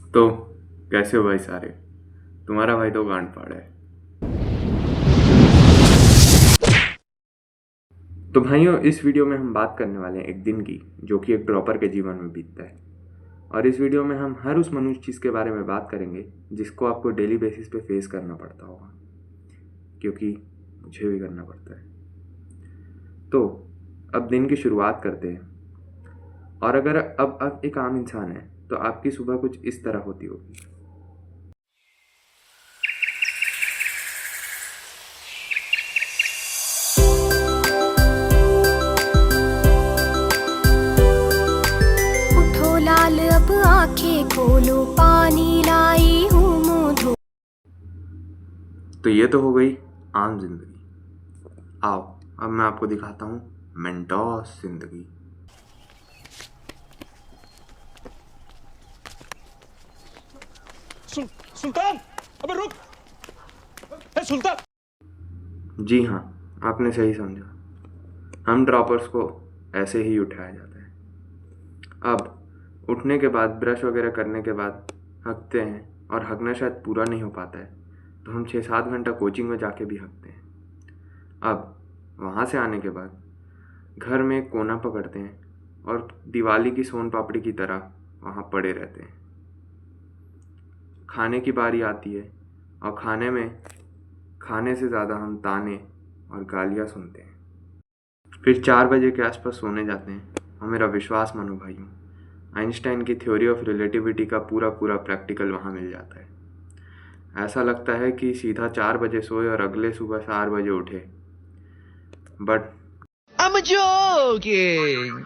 तो कैसे हो भाई सारे। तुम्हारा भाई तो गांड फाड़ है। तो भाइयों, इस वीडियो में हम बात करने वाले हैं एक दिन की, जो कि एक ड्रॉपर के जीवन में बीतता है। और इस वीडियो में हम हर उस मनुष्य चीज़ के बारे में बात करेंगे जिसको आपको डेली बेसिस पे फेस करना पड़ता होगा, क्योंकि मुझे भी करना पड़ता है। तो अब दिन की शुरुआत करते हैं। और अगर अब एक आम इंसान है तो आपकी सुबह कुछ इस तरह होती होगी। उठो लाल अब आंखें खोलो, पानी लाई हूँ मुँह धो। तो ये तो हो गई आम जिंदगी। आओ अब मैं आपको दिखाता हूँ मेंटोस जिंदगी। सुल्तान, अबे रुक। ए सुल्तान। जी हाँ, आपने सही समझा। हम ड्रॉपर्स को ऐसे ही उठाया जाता है। अब उठने के बाद ब्रश वगैरह करने के बाद हकते हैं, और हकना शायद पूरा नहीं हो पाता है तो हम 6-7 घंटा कोचिंग में जाके भी हकते हैं। अब वहाँ से आने के बाद घर में एक कोना पकड़ते हैं और दिवाली की सोन पापड़ी की तरह वहाँ पड़े रहते हैं। खाने की बारी आती है और खाने से ज़्यादा हम ताने और गालियाँ सुनते हैं। फिर 4 बजे के आसपास सोने जाते हैं और मेरा विश्वास मानो भाइयों, आइंस्टाइन की थ्योरी ऑफ रिलेटिविटी का पूरा प्रैक्टिकल वहाँ मिल जाता है। ऐसा लगता है कि सीधा 4 बजे सोए और अगले सुबह 4 बजे उठे। But I'm joking.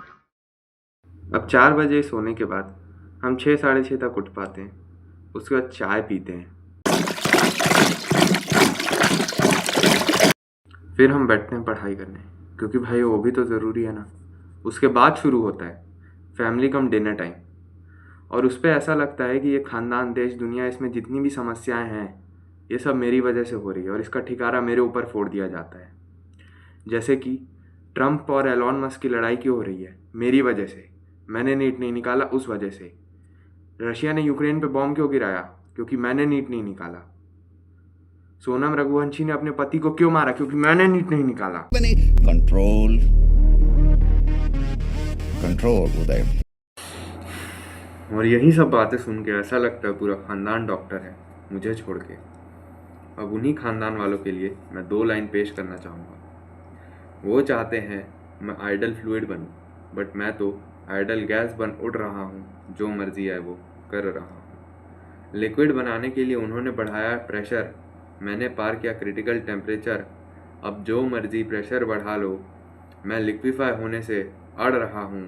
अब 4 बजे सोने के बाद हम 6-6:30 तक उठ पाते हैं। उसके बाद चाय पीते हैं, फिर हम बैठते हैं पढ़ाई करने, क्योंकि भाई वो भी तो ज़रूरी है ना। उसके बाद शुरू होता है फैमिली कम डिनर टाइम, और उस पर ऐसा लगता है कि ये ख़ानदान, देश, दुनिया, इसमें जितनी भी समस्याएं हैं ये सब मेरी वजह से हो रही है और इसका ठिकारा मेरे ऊपर फोड़ दिया जाता है। जैसे कि ट्रम्प और एलॉन मस्क की लड़ाई क्यों हो रही है? मेरी वजह से। मैंने नीट नहीं निकाला, उस वजह से। रशिया ने यूक्रेन पे बॉम्ब क्यों गिराया? क्योंकि मैंने नीट नहीं निकाला। सोनम रघुवंशी ने अपने पति को क्यों मारा? क्योंकि मैंने नीट नहीं निकाला। कंट्रोल कंट्रोल उदय। और यही सब बातें सुन के ऐसा लगता है पूरा खानदान डॉक्टर है मुझे छोड़ के। अब उन्हीं खानदान वालों के लिए मैं 2 लाइन पेश करना चाहूँगा। वो चाहते हैं मैं आइडल फ्लूइड बनूं, बट मैं तो आइडल गैस बन उड़ रहा हूँ। जो मर्जी है वो कर रहा हूँ। लिक्विड बनाने के लिए उन्होंने बढ़ाया प्रेशर, मैंने पार किया क्रिटिकल टेम्परेचर। अब जो मर्जी प्रेशर बढ़ा लो, मैं लिक्विफाई होने से अड़ रहा हूँ।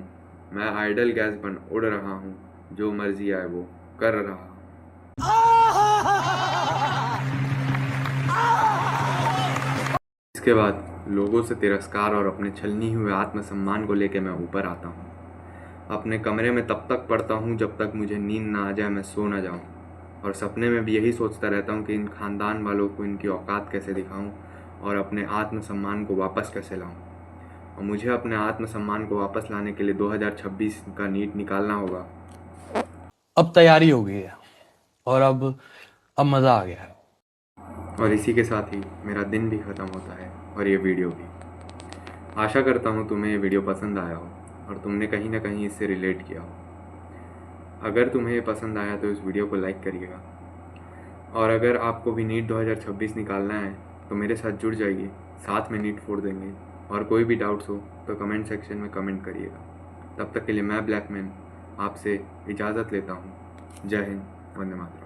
मैं आइडल गैस बन उड़ रहा हूँ। जो मर्जी आए वो कर रहा हूँ। इसके बाद लोगों से तिरस्कार और अपने छलनी हुए आत्मसम्मान को लेकर मैं ऊपर आता हूँ। अपने कमरे में तब तक पढ़ता हूँ जब तक मुझे नींद ना आ जाए, मैं सो ना जाऊँ। और सपने में भी यही सोचता रहता हूँ कि इन खानदान वालों को इनकी औकात कैसे दिखाऊँ और अपने आत्मसम्मान को वापस कैसे लाऊँ। और मुझे अपने आत्मसम्मान को वापस लाने के लिए 2026 का नीट निकालना होगा। अब तैयारी हो गई है और अब मज़ा आ गया है। और इसी के साथ ही मेरा दिन भी ख़त्म होता है और ये वीडियो भी। आशा करता हूँ तुम्हें ये वीडियो पसंद आया हो और तुमने कहीं ना कहीं इससे रिलेट किया हो। अगर तुम्हें ये पसंद आया तो इस वीडियो को लाइक करिएगा। और अगर आपको भी नीट 2026 निकालना है तो मेरे साथ जुड़ जाइए, साथ में नीट फोड़ देंगे। और कोई भी डाउट्स हो तो कमेंट सेक्शन में कमेंट करिएगा। तब तक के लिए मैं ब्लैकमैन आपसे इजाज़त लेता हूँ। जय हिंद, वंदे मातरम।